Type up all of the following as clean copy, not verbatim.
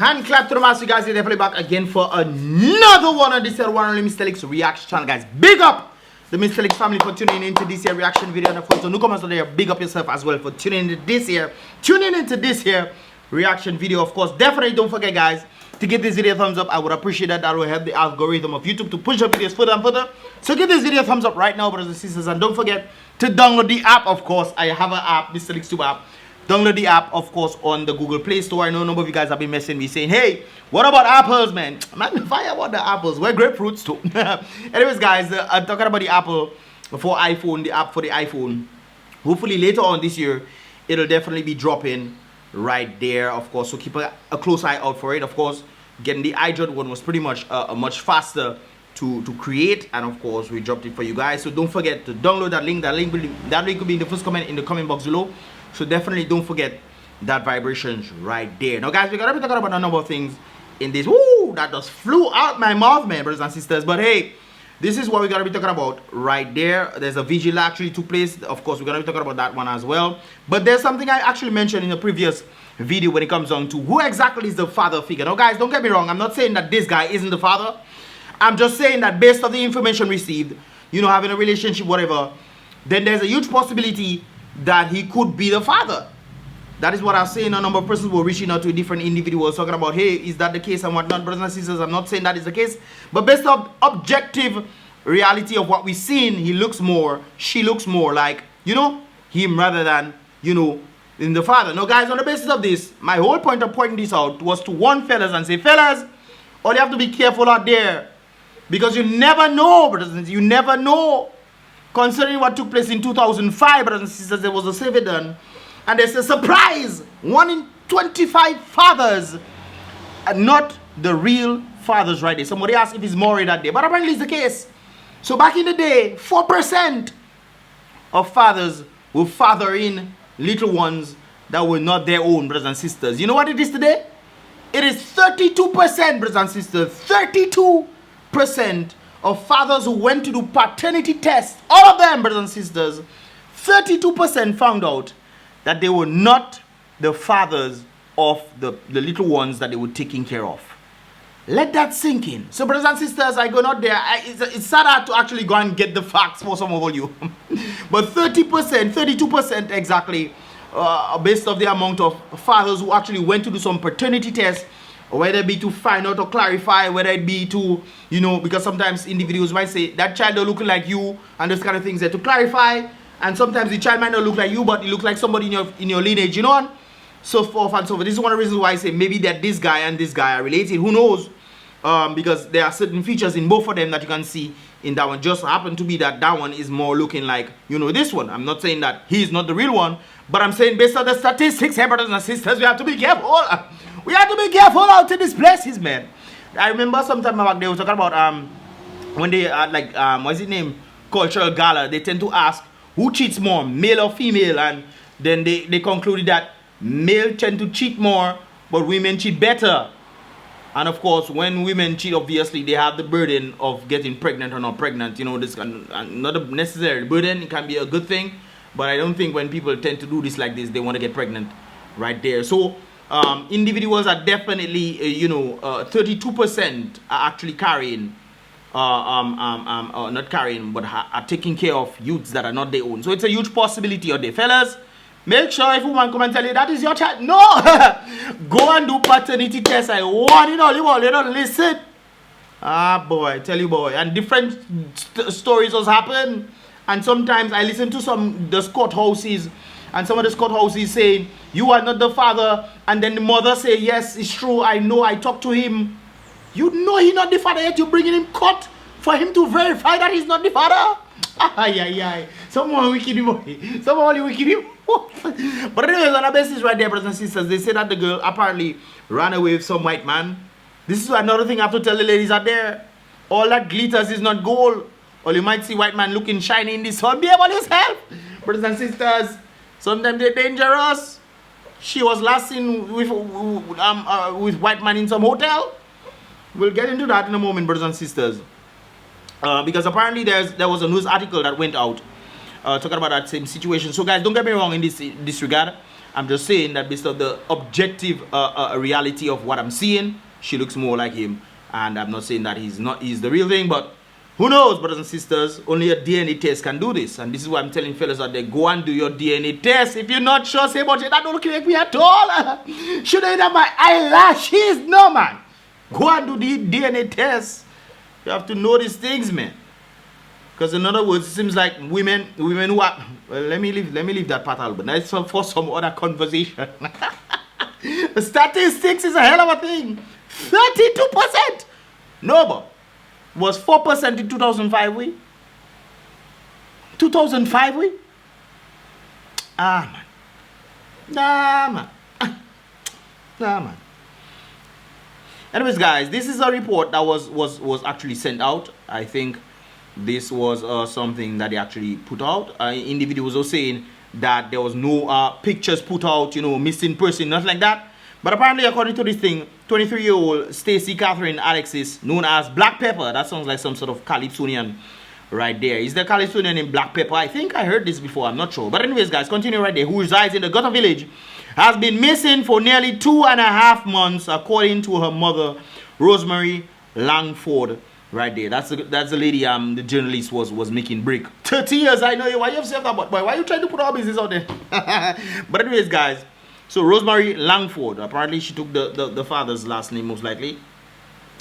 Hand clap to the master, guys. We're definitely back again for another one on this here one only Mystelics reaction channel, guys. Big up the Mystelics family for tuning into this here reaction video, and of course, the newcomers out there, big up yourself as well for tuning into this here reaction video. Of course, definitely don't forget, guys, to give this video a thumbs up. I would appreciate that. That will help the algorithm of YouTube to push your videos further and further. So give this video a thumbs up right now, brothers and sisters, and don't forget to download the app. Of course, I have an app, Mystelics 2 app. Download the app, of course, on the Google Play Store. I know a number of you guys have been messaging me saying, hey, what about apples, man? Magnify about the apples. We're grapefruits too. Anyways, guys, I'm talking about the Apple for iPhone, the app for the iPhone. Hopefully later on this year, it'll definitely be dropping right there, of course. So keep a close eye out for it. Of course, getting the iDroid one was pretty much much faster to create, and of course, we dropped it for you guys. So don't forget to download that link. That link will be in the first comment in the comment box below. So definitely don't forget that vibrations right there. Now, guys, we're gonna be talking about a number of things in this. Woo! That just flew out my mouth, man, brothers and sisters. But hey, this is what we're gonna be talking about right there. There's a Vigil actually took place. Of course, we're gonna be talking about that one as well. But there's something I actually mentioned in the previous video when it comes down to who exactly is the father figure. Now, guys, don't get me wrong. I'm not saying that this guy isn't the father. I'm just saying that based on the information received, you know, having a relationship, whatever, then there's a huge possibility that he could be the father. That is what I'm saying. A number of persons were reaching out to different individuals talking about, hey, is that the case and whatnot, brothers and sisters. I'm not saying that is the case, but based on objective reality of what we've seen, he looks more, she looks more like, you know, him rather than, you know, in the father. Now, guys, on the basis of this, my whole point of pointing this out was to warn fellas and say, fellas, all you have to be careful out there, because you never know, brothers and sisters, you never know. Concerning what took place in 2005, brothers and sisters, there was a survey done, and there's a surprise. 1 in 25 fathers are not the real fathers right there. Somebody asked if it's Maury that day, but apparently it's the case. So back in the day, 4% of fathers will father in little ones that were not their own, brothers and sisters. You know what it is today? It is 32%, brothers and sisters. 32% of fathers who went to do paternity tests, all of them, brothers and sisters, 32% found out that they were not the fathers of the little ones that they were taking care of. Let that sink in. So, brothers and sisters, I go not there. It's sad to actually go and get the facts for some of you. But 30%, 32% exactly, based off the amount of fathers who actually went to do some paternity tests, whether it be to find out or clarify, whether it be to, you know, because sometimes individuals might say that child don't look like you and those kind of things, there to clarify. And sometimes the child might not look like you, but it look like somebody in your lineage, you know, and so forth and so forth. This is one of the reasons why I say maybe that this guy and this guy are related. Who knows? Because there are certain features in both of them that you can see in that one. Just happen to be that one is more looking like, you know, this one. I'm not saying that he's not the real one, but I'm saying based on the statistics, hey, brothers and sisters, we have to be careful. We have to be careful out in these places, man. I remember sometime back they were talking about when they what's his name, cultural gala. They tend to ask who cheats more, male or female, and then they concluded that male tend to cheat more, but women cheat better. And of course, when women cheat, obviously they have the burden of getting pregnant or not pregnant. You know, this not a necessary burden. It can be a good thing, but I don't think when people tend to do this like this, they want to get pregnant right there. So individuals are definitely, 32% are actually carrying, not carrying, but are taking care of youths that are not their own. So it's a huge possibility out there, fellas. Make sure if one come and tell you that is your child, no, go and do paternity test. I want it all. You don't listen. Ah, boy, tell you, boy, and different stories has happened. And sometimes I listen to the Scott houses. And some of the Scott houses saying, you are not the father. And then the mother say, yes, it's true. I know. I talked to him. You know he's not the father, yet you're bringing him court for him to verify that he's not the father. Ay, ay, ay. Someone wicked him. Someone wicked him. But anyways, on the basis right there, brothers and sisters, they say that the girl apparently ran away with some white man. This is another thing I have to tell the ladies out there. All that glitters is not gold. Or you might see white man looking shiny in the sun. Be able yourself. Brothers and sisters, sometimes they're dangerous. She was last seen with white man in some hotel. We'll get into that in a moment, brothers and sisters. Because apparently there was a news article that went out talking about that same situation. So guys, don't get me wrong in this regard. I'm just saying that based on the objective reality of what I'm seeing, she looks more like him. And I'm not saying that he's the real thing, but who knows, brothers and sisters? Only a DNA test can do this. And this is why I'm telling fellas out there, go and do your DNA test. If you're not sure, say, but that don't look like me at all. Should I have my eyelashes? No, man. Go and do the DNA test. You have to know these things, man. Because in other words, it seems like women who are... Well, let me leave that part out, but that's for some other conversation. Statistics is a hell of a thing. 32%. No, but was 4% in 2005, we? 2005, we? Ah, man. Nah, man. Nah, man. Anyways, guys, this is a report that was actually sent out. I think this was something that they actually put out. In the video was also saying that there was no pictures put out, you know, missing person, nothing like that. But apparently, according to this thing, 23-year-old Stacey Catherine Alexis, known as BrBpTV, that sounds like some sort of Calypsonian right there. Is there Calypsonian in BrBpTV? I think I heard this before, I'm not sure. But anyways, guys, continue right there. Who resides in the Gutter Village, has been missing for nearly 2.5 months, according to her mother, Rosemary Langford. Right there. That's the lady the journalist was making break. 30 years, I know you. Why you have said that, boy? Why are you trying to put our business out there? But anyways, guys. So Rosemary Langford, apparently she took the father's last name most likely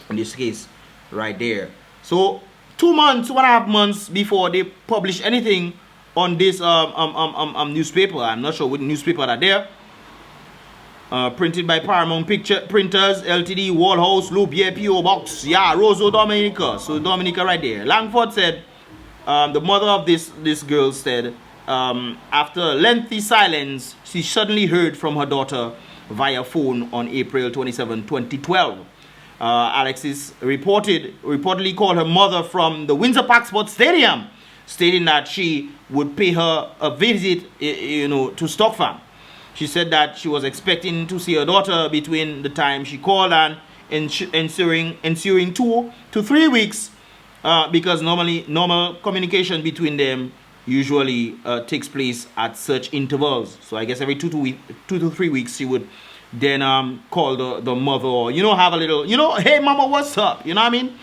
in this case right there. So 2.5 months before they publish anything on this newspaper. I'm not sure what newspaper that there. Printed by Paramount Picture Printers Ltd, Wallhouse, Loubier, P.O. Box. Yeah, Roseau, Dominica. So Dominica right there. Langford said, the mother of this girl said, after a lengthy silence, she suddenly heard from her daughter via phone on April 27, 2012. Alexis reportedly called her mother from the Windsor Park Sports Stadium, stating that she would pay her a visit, you know, to Stock Farm. She said that she was expecting to see her daughter between the time she called and ensuing 2 to 3 weeks, because normal communication between them usually takes place at such intervals. So I guess every 2 to 3 weeks she would then call the mother, or, you know, have a little, you know, hey mama, what's up? You know what I mean?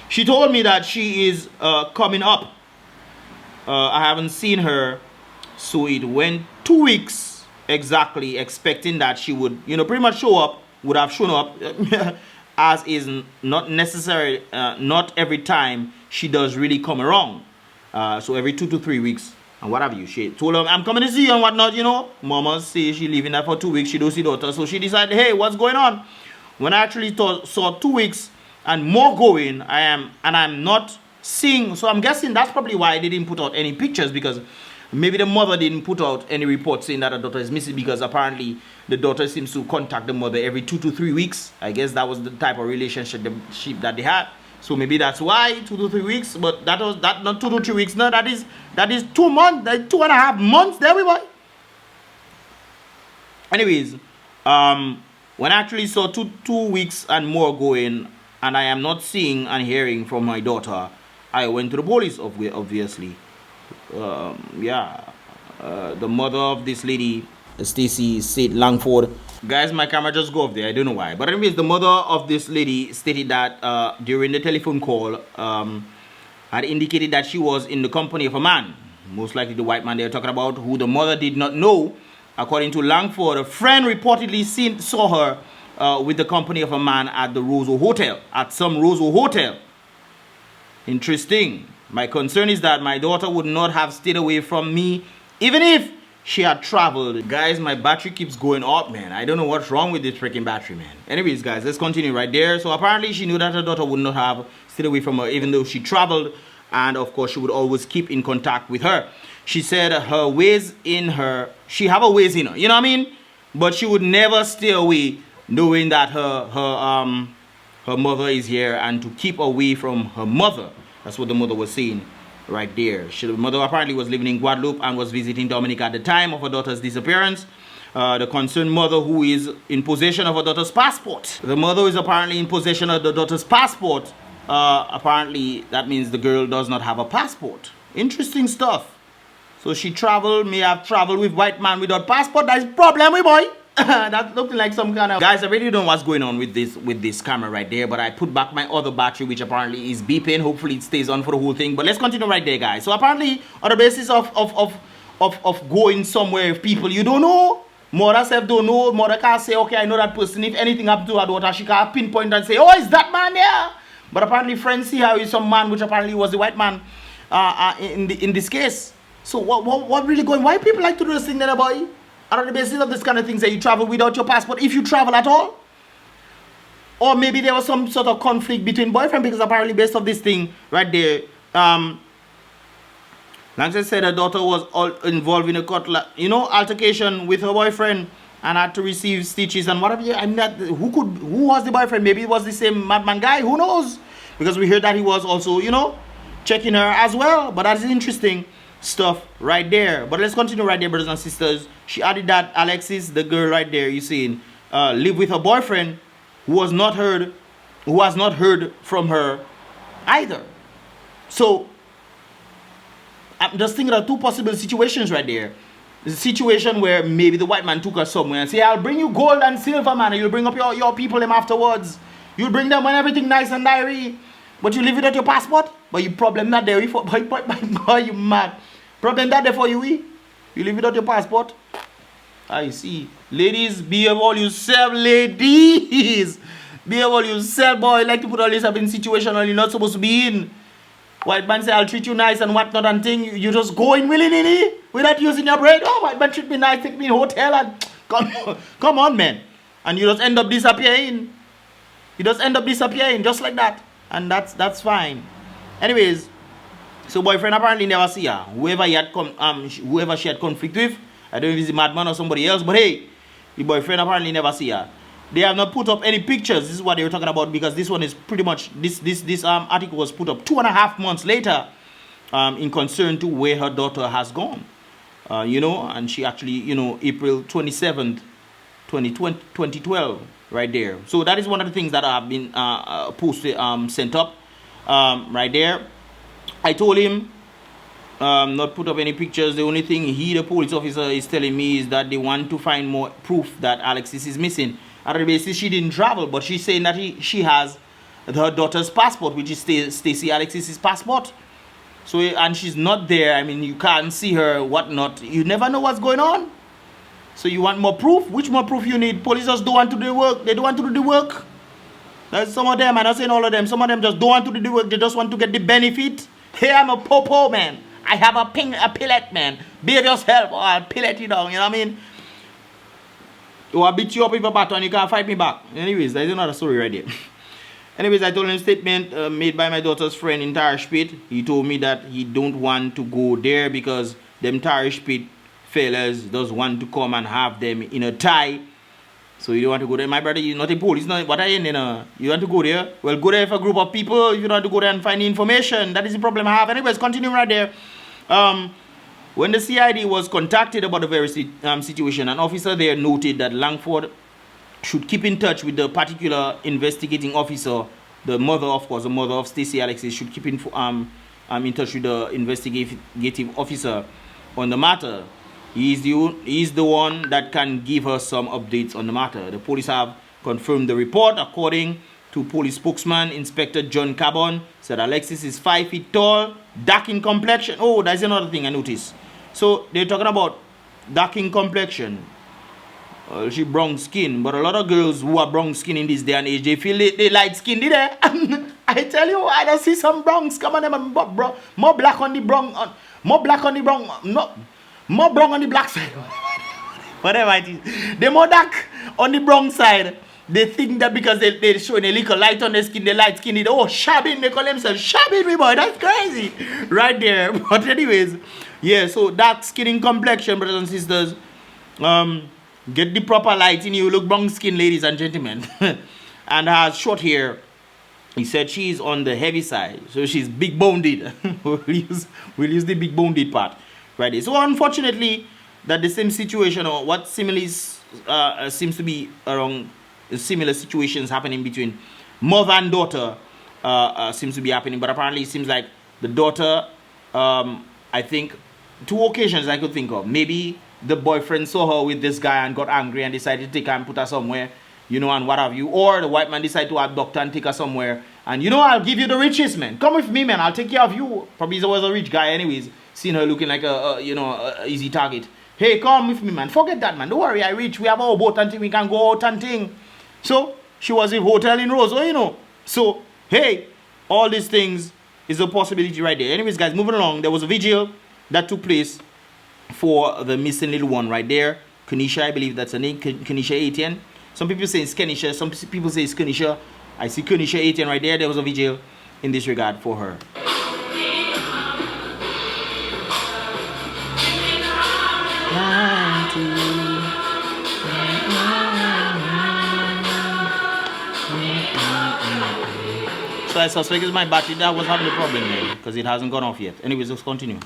She told me that she is coming up. I haven't seen her, so it went 2 weeks exactly, expecting that she would, you know, pretty much would have shown up, as is not necessary, not every time she does really come around. So every 2 to 3 weeks and what have you. She told her, I'm coming to see you and whatnot, you know. Mama say she leaving there for 2 weeks, she don't see daughter, so she decided, hey, what's going on? When I actually saw 2 weeks and more going, I'm not seeing, so I'm guessing that's probably why they didn't put out any pictures, because maybe the mother didn't put out any report saying that her daughter is missing, because apparently the daughter seems to contact the mother every 2 to 3 weeks. I guess that was the type of relationship that they had. So maybe that's why 2 to 3 weeks, but that not 2 to 3 weeks. No, that is 2 months, 2.5 months. There we go. Anyways, when I actually saw 2 weeks and more going, and I am not seeing and hearing from my daughter, I went to the police, obviously. The mother of this lady, Stacey said Langford. Guys, my camera just go off there, I don't know why. But anyways, the mother of this lady stated that during the telephone call, had indicated that she was in the company of a man, most likely the white man they were talking about, who the mother did not know. According to Langford, a friend reportedly saw her with the company of a man at the Roseau Hotel, at some Roseau Hotel. Interesting. My concern is that my daughter would not have stayed away from me even if she had traveled. Guys, my battery keeps going up, man. I don't know what's wrong with this freaking battery, man. Anyways, guys, let's continue right there. So apparently she knew that her daughter would not have stayed away from her even though she traveled, and of course she would always keep in contact with her. She said her ways in her, she have a ways in her, you know what I mean? But she would never stay away knowing that her mother is here, and to keep away from her mother. That's what the mother was saying right there. The mother apparently was living in Guadeloupe and was visiting Dominica at the time of her daughter's disappearance. The concerned mother, who is in possession of her daughter's passport. The mother is apparently in possession of the daughter's passport. Apparently that means the girl does not have a passport. Interesting stuff. So she may have traveled with white man without passport. That's problem, we boy. That's looking like some kind of... Guys, I really don't know what's going on with this camera right there, but I put back my other battery, which apparently is beeping. Hopefully it stays on for the whole thing. But let's continue right there, guys. So apparently, on the basis of going somewhere with people you don't know, mother self don't know, mother can't say, okay, I know that person. If anything happens to her daughter, she can't pinpoint and say, oh, is that man there? But apparently friends see how he's some man, which apparently was the white man in this case. So what really going? Why people like to do this thing there, boy? On the basis of this kind of things that you travel without your passport, if you travel at all? Or maybe there was some sort of conflict between boyfriend, because apparently based on this thing right there, Langston said her daughter was all involved in a altercation with her boyfriend and had to receive stitches and whatever. I'm not, who was the boyfriend? Maybe it was the same madman guy, who knows? Because we heard that he was also, checking her as well. But that's interesting stuff right there. But let's continue right there, brothers and sisters. She added that Alexis, the girl right there you seeing, lived with her boyfriend who has not heard from her either. So I'm just thinking of two possible situations right there. The situation where maybe the white man took her somewhere and say, I'll bring you gold and silver, man, and you'll bring up your people them afterwards. You'll bring them when everything nice and diary. But you leave without your passport? But you problem not there. Boy, you mad. Problem that there for you, we? You leave without your passport? I see. Ladies, behave all yourself, ladies. Behave all yourself, boy. You like to put all this up in situation you're not supposed to be in. White man say, I'll treat you nice and whatnot and thing. You just go in willy-nilly without using your brain. Oh, white man treat me nice, take me in hotel and... Come on, man. And you just end up disappearing. You just end up disappearing just like that. And that's fine. Anyways, so boyfriend apparently never see her. Whoever she had conflict with, I don't know if it's a madman or somebody else, but hey, the boyfriend apparently never see her. They have not put up any pictures. This is what they were talking about, because this one is pretty much this article was put up 2.5 months later, in concern to where her daughter has gone. And she actually, April 27th, 2012, right there. So that is one of the things that have been posted, sent up, right there. I told him not put up any pictures. The only thing the police officer, is telling me is that they want to find more proof that Alexis is missing. On the basis she didn't travel, but she's saying that she has her daughter's passport, which is Stacey Alexis's passport. So, and she's not there. I mean, you can't see her, whatnot. You never know what's going on. So you want more proof? Which more proof you need? Police just don't want to do the work. They don't want to do the work. There's some of them, I'm not saying all of them. Some of them just don't want to do the work. They just want to get the benefit. Hey, I'm a popo, man. I have a pillet, man. Behave yourself or I'll pillet you down. You know what I mean? Or I'll beat you up with a baton and you can't fight me back. Anyways, there's another story right there. Anyways, I told him a statement made by my daughter's friend in Tarish Pit. He told me that he don't want to go there because them Tarish Pit fellas does want to come and have them in a tie. So you don't want to go there. My brother, you're not a police. Not, what are you in? You want to go there? Well, go there for a group of people. If you don't want to go there and find the information, that is the problem I have. Anyways, continuing right there. When the CID was contacted about the very situation, an officer there noted that Langford should keep in touch with the particular investigating officer. The mother, of course, the mother of Stacey Alexis should keep in touch with the investigative officer on the matter. He is the one that can give her some updates on the matter. The police have confirmed the report. According to police spokesman Inspector John Cabon, said Alexis is 5 feet tall, dark in complexion. Oh, that's another thing I noticed. So they're talking about dark in complexion. She brown skin, but a lot of girls who are brown skin in this day and age, they feel they light skin, did they? I tell you, I don't see some browns come on them, more black on the brown, more black on the brown, more brown on the black side. Whatever it is, they're more dark on the brown side. They think that because they're showing a little light on their skin, they light skin, oh, shabbing, they call themselves shabbing, me boy, that's crazy, right there. But anyways, yeah, so dark skin in complexion, brothers and sisters. Get the proper light in you. Look brown skin, ladies and gentlemen. And has short hair. He said she's on the heavy side, so she's big boned. we'll use the big boned part right there. So unfortunately, that the same situation, or what similarly seems to be around similar situations happening between mother and daughter seems to be happening. But apparently it seems like the daughter, I think two occasions I could think of. Maybe the boyfriend saw her with this guy and got angry and decided to take her and put her somewhere, you know, and what have you. Or the white man decided to abduct her and take her somewhere. And, you know, I'll give you the riches, man. Come with me, man. I'll take care of you. Probably he was a rich guy anyways. Seeing her looking like a easy target. Hey, come with me, man. Forget that, man. Don't worry, I rich. We have our boat and thing. We can go out and thing. So, she was in hotel in Rose, you know. So, hey, all these things is a possibility right there. Anyways, guys, moving along. There was a vigil that took place for the missing little one right there. Kenisha, I believe that's her name. Kenisha 18. Some people say it's Kenisha. Some people say it's Kenisha. I see Kenisha 18 right there. There was a vigil in this regard for her. So I suspect it's my battery that was having a problem there because it hasn't gone off yet. Anyways, let's continue.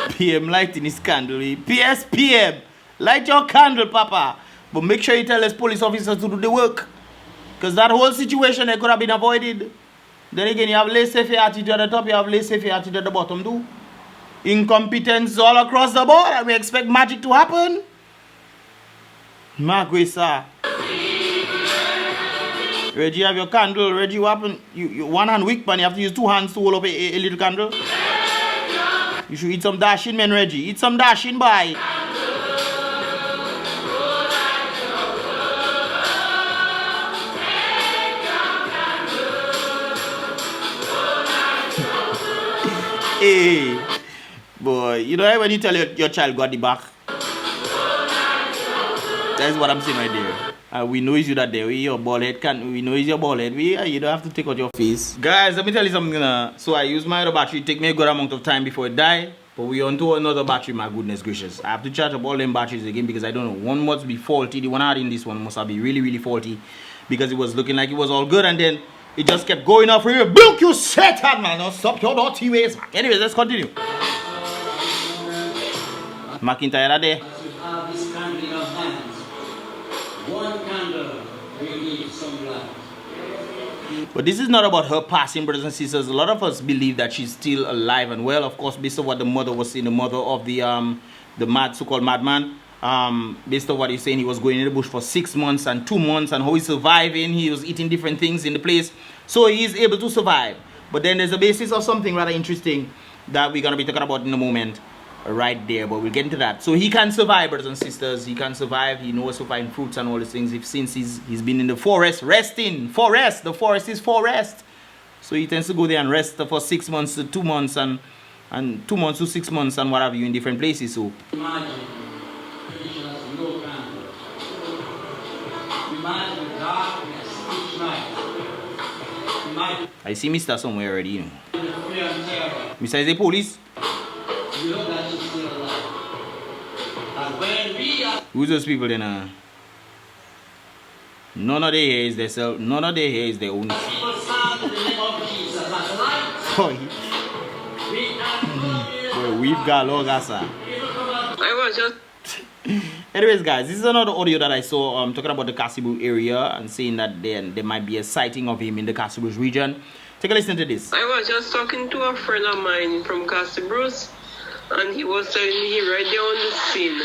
PM lighting his candle. PS PM, light your candle, Papa. But make sure you tell us police officers to do the work. Because that whole situation could have been avoided. Then again, you have laissez-faire attitude at the top, you have laissez-faire attitude at the bottom too. Incompetence all across the board, and we expect magic to happen. Magwesa. Reggie, you have your candle. Reggie, what happened? You one hand weak, man. You have to use two hands to hold up a little candle. You should eat some dashing, man, Reggie. Eat some dashing, bye. Hey, boy, you know when you tell your child got the back? That's what I'm saying right there. We know it's you that day. We your bald head we know it's your bald head. You don't have to take out your face. Guys, let me tell you something. So I use my other battery. It take me a good amount of time before it die. But we on to another battery, my goodness gracious. I have to charge up all them batteries again because I don't know. One must be faulty. The one I had in this one must have been really, really faulty. Because it was looking like it was all good and then it just kept going off here. Book you Satan, man. Now stop your naughty ways, man. Anyways, let's continue. McIntyre are there. Have this candle in our hands. One candle will need some light. But this is not about her passing, brothers and sisters. A lot of us believe that she's still alive and well. Of course, based on what the mother was saying, the mother of the so-called madman. Based on what he's saying, he was going in the bush for 6 months and 2 months, and how he's surviving. He was eating different things in the place, so he is able to survive. But then there's a basis of something rather interesting that we're gonna be talking about in a moment, right there. But we'll get into that. So he can survive, brothers and sisters. He can survive. He knows to find fruits and all these things. Since he's been in the forest resting. Forest. The forest is forest. So he tends to go there and rest for 6 months to 2 months and 2 months to 6 months and what have you in different places. So. Imagine. No candle. Imagine darkness each night. Imagine. I see Mr. somewhere already, you know. Fear and terror. Mr. is the police. You know that she's still alive. And when we are Who's those people then? None of their hair is their self. None of their hair is their own. people stand in the name of Jesus as light, Boy, we are we've got Logasa. I was just Anyways, guys, this is another audio that I saw talking about the Castle area and saying that there might be a sighting of him in the Castle region. Take a listen to this. I was just talking to a friend of mine from Castle Bruce, and he was telling me he right there on the scene.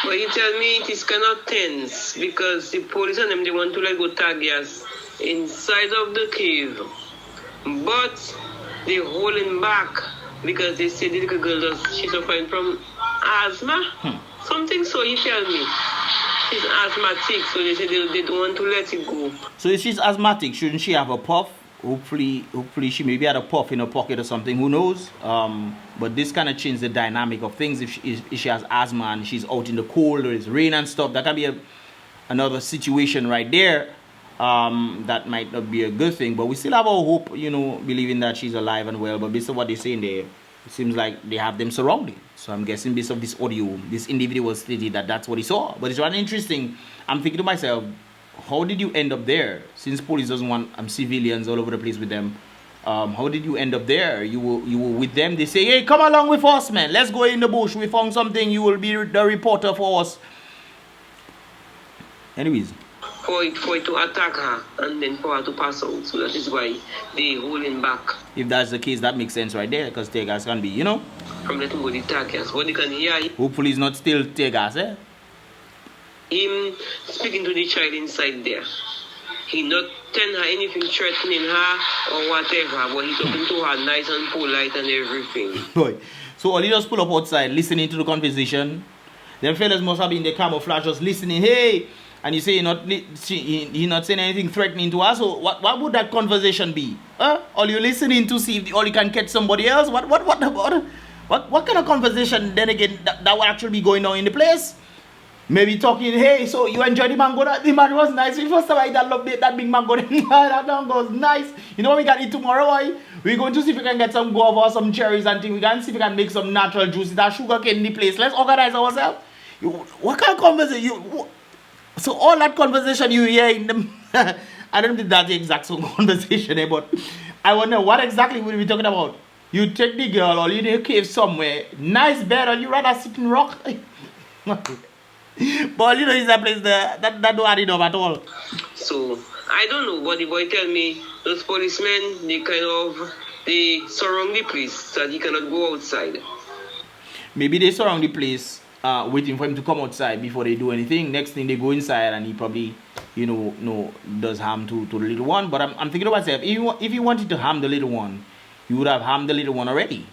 But he tell me it is kind of tense because the police and them, they want to let go Tagias inside of the cave. But they holding back because they say the little girl she's suffering from asthma. Something so he tell me. She's asthmatic, so they say they don't want to let it go. So if she's asthmatic, shouldn't she have a puff? Hopefully she maybe had a puff in her pocket or something, who knows? But this kind of changes the dynamic of things. If she has asthma and she's out in the cold or it's rain and stuff, that can be another situation right there. That might not be a good thing, but we still have our hope, you know, believing that she's alive and well. But based on what they're saying there, it seems like they have them surrounded. So I'm guessing based on this audio, this individual stated that that's what he saw. But it's rather interesting. I'm thinking to myself, how did you end up there? Since police doesn't want civilians all over the place with them, how did you end up there? You were with them. They say, hey, come along with us, man. Let's go in the bush. We found something. You will be the reporter for us. Anyways. For it to attack her and then for her to pass out. So that is why they holding back. If that's the case, that makes sense right there. Because tear gas can be, you know. From letting go the tear gas. But they can hear him. Hopefully it's not still tear gas, eh? Him speaking to the child inside there. He not telling her anything, threatening her or whatever, but he talking to her nice and polite and everything. Boy. So all he just pull up outside, listening to the conversation. Them fellas must have been in the camouflage just listening. Hey! And you say he not saying anything threatening to us. So what would that conversation be? All you listening to see if all you can catch somebody else? What kind of conversation then again that will actually be going on in the place? Maybe talking, hey, so you enjoy the mango? The mango was nice. We first time I love that big mango. That mango was nice. You know what we can eat tomorrow, boy? We're going to see if we can get some guava, some cherries and things. We can see if we can make some natural juice. That sugar cane in the place. Let's organize ourselves. What kind of conversation? So all that conversation you hear in them, I don't think that's the exact same conversation, but I wonder what exactly we'll be talking about. You take the girl or you in a cave somewhere, nice bed, or you rather sit in rock. But you know, it's a place that don't add it up at all. So I don't know, but the boy tell me those policemen they surround the place so that he cannot go outside. Maybe they surround the place. Waiting for him to come outside before they do anything. Next thing they go inside and he probably, you know, does harm to the little one. But I'm thinking to myself, if he wanted to harm the little one, he would have harmed the little one already.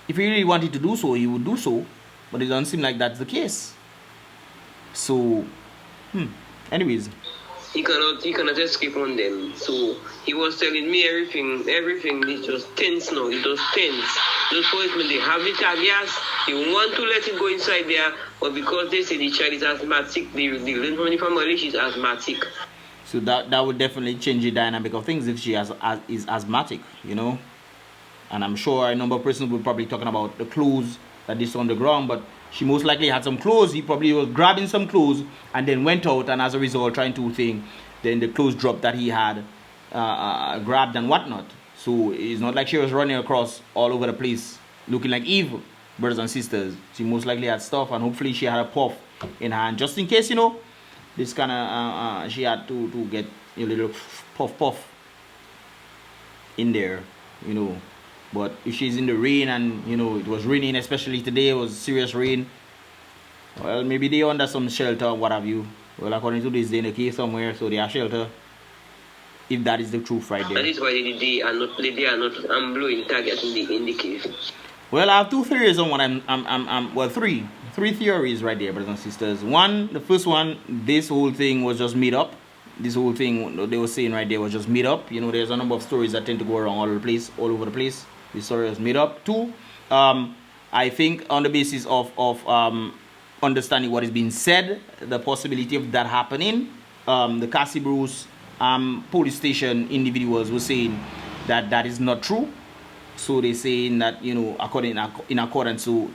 If he really wanted to do so, he would do so. But it doesn't seem like that's the case. So, anyways. He cannot escape on them. So he was telling me everything is just tense now. It was tense. Those policemen, they have the tag gas. They want to let it go inside there, but because they say the child is asthmatic, they learn from the family she's asthmatic. So that would definitely change the dynamic of things if she is asthmatic, you know. And I'm sure a number of persons will probably talking about the clothes that they saw on the ground, but she most likely had some clothes. He probably was grabbing some clothes and then went out, and as a result trying to think, then the clothes dropped that he had grabbed and whatnot. So it's not like she was running across all over the place looking like evil, brothers and sisters. She most likely had stuff, and hopefully she had a puff in her hand just in case, you know, this kind of she had to get a little puff in there, you know. But if she's in the rain and, you know, it was raining, especially today, it was serious rain, well, maybe they under some shelter or what have you. Well, according to this, they're in a cave somewhere, so they are shelter. If that is the truth right there. That is why they are not blowing target in the cave. Well, I have two theories on what three theories right there, brothers and sisters. One, the first one, this whole thing was just made up. This whole thing they were saying right there was just made up. You know, there's a number of stories that tend to go around all over the place. This story was made up. Two, I think on the basis of understanding what is being said, the possibility of that happening, the Cassie Bruce police station individuals were saying that is not true. So they're saying that, you know, in accordance to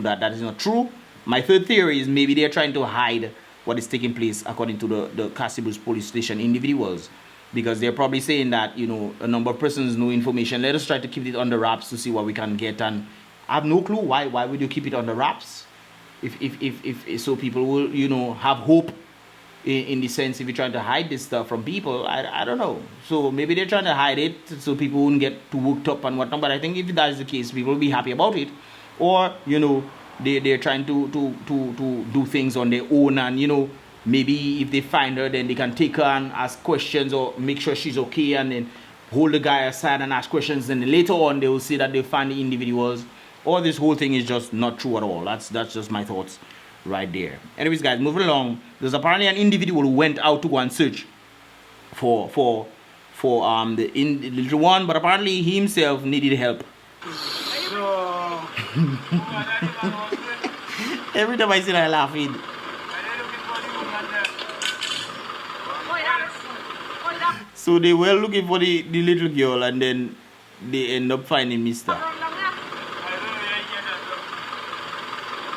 that is not true. My third theory is maybe they're trying to hide what is taking place according to the Cassie Bruce police station individuals, because they're probably saying that, you know, a number of persons know information. Let us try to keep it under wraps to see what we can get, and I have no clue why would you keep it under wraps if so people will, you know, have hope in the sense if you're trying to hide this stuff from people. I don't know. So maybe they're trying to hide it so people wouldn't get too worked up and whatnot. But I think if that is the case, people will be happy about it. Or, you know, they're trying to do things on their own, and, you know, maybe if they find her, then they can take her and ask questions or make sure she's okay, and then hold the guy aside and ask questions. And then later on they will see that they find the individuals. Or this whole thing is just not true at all. That's just my thoughts right there. Anyways, guys, moving along. There's apparently an individual who went out to go and search for the little one, but apparently he himself needed help. Every time I see that, I laugh. So they were looking for the little girl, and then they end up finding Mr.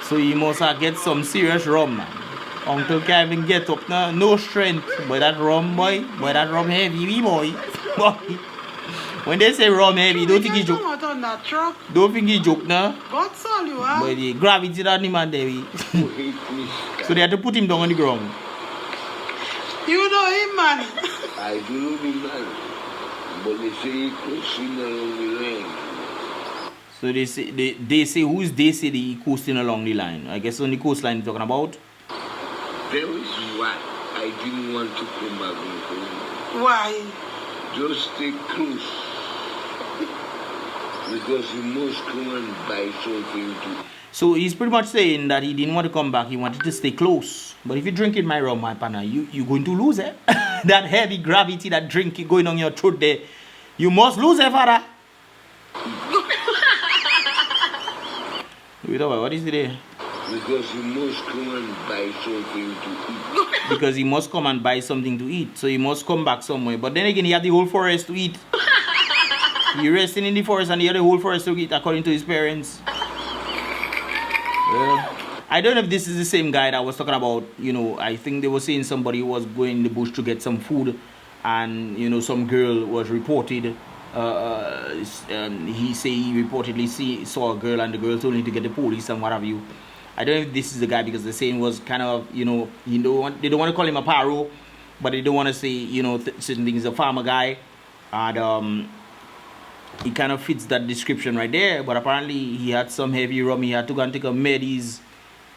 So he must have get some serious rum, man. Uncle can't even get up now. No strength. Boy, that rum, boy. Boy, that rum heavy, boy. Boy. When they say rum heavy, don't think he joke. Come out on that truck. Don't think he joke, no. God's all you are. But the gravity that him and Debbie. So they had to put him down on the ground. You know him, man. I do know him, man. But they say he coasting along the line. So they say who's they say the coasting along the line? I guess on the coastline you're talking about. That was why I didn't want to come back home. Why? Just stay close. Because you must come and buy something to. So he's pretty much saying that he didn't want to come back, he wanted to stay close. But if you drink in my rum, my partner, you're going to lose it. That heavy gravity, that drink going on your throat there, you must lose it, father. What is it there? Because you must come and buy something to eat. Because he must come and buy something to eat. So he must come back somewhere. But then again, he had the whole forest to eat. He resting in the forest and he had the whole forest to eat according to his parents. Well, I don't know if this is the same guy that was talking about, you know, I think they were saying somebody was going in the bush to get some food and, you know, some girl was reported. He say he reportedly saw a girl and the girl told him to get the police and what have you. I don't know if this is the guy because the saying was kind of, you know, they don't want to call him a paro, but they don't want to say, you know, certain things. A farmer guy, and he kind of fits that description right there. But apparently he had some heavy rum. He had to go and take a medis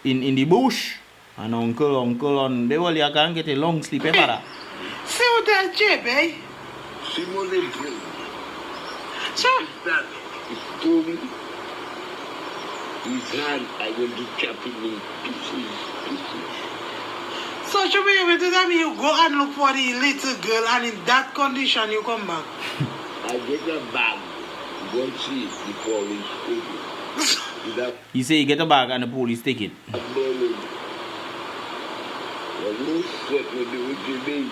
in the bush. And uncle, on they well, you can't get a long sleep, father. See what that jib, eh? See what they bring. So, That is Tony. His hand, I want to chop him in pieces. so you mean to tell me you go and look for the little girl and in that condition you come back? I get a bag. Go and see the police take it. That He say he get a bag and the police take it. balloon. Well, no sweat when they were today.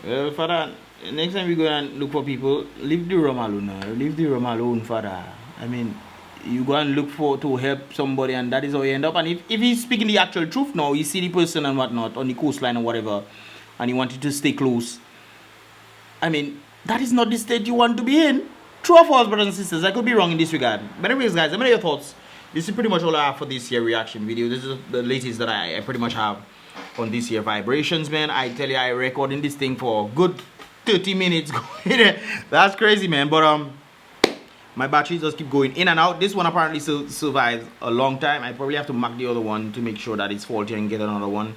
Well, father, next time we go and look for people, leave the rum alone now. Leave the rum alone, father. I mean, you go and look for to help somebody and that is how you end up. And if he's speaking the actual truth now, you see the person and whatnot on the coastline or whatever, and he wanted to stay close. I mean, that is not the state you want to be in. True or false, brothers and sisters? I could be wrong in this regard. But anyways, guys, let me know your thoughts. This is pretty much all I have for this year reaction video. This is the latest that I pretty much have on this year vibrations, man. I tell you, I recording this thing for a good 30 minutes. That's crazy, man. But my batteries just keep going in and out. This one apparently still survives a long time. I probably have to mark the other one to make sure that it's faulty and get another one,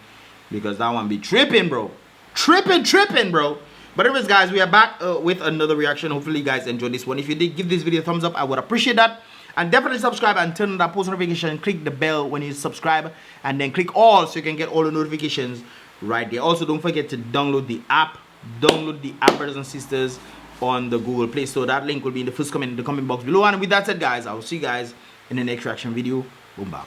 because that one be tripping, bro. Tripping, bro. But anyways, guys, we are back with another reaction. Hopefully you guys enjoyed this one. If you did, give this video a thumbs up. I would appreciate that. And definitely subscribe and turn on that post notification. Click the bell when you subscribe, and then click all so you can get all the notifications right there. Also, don't forget to download the app. Download the app, brothers and sisters, on the Google Play Store. That link will be in the first comment in the comment box below. And with that said, guys, I will see you guys in the next reaction video. Boom, bam.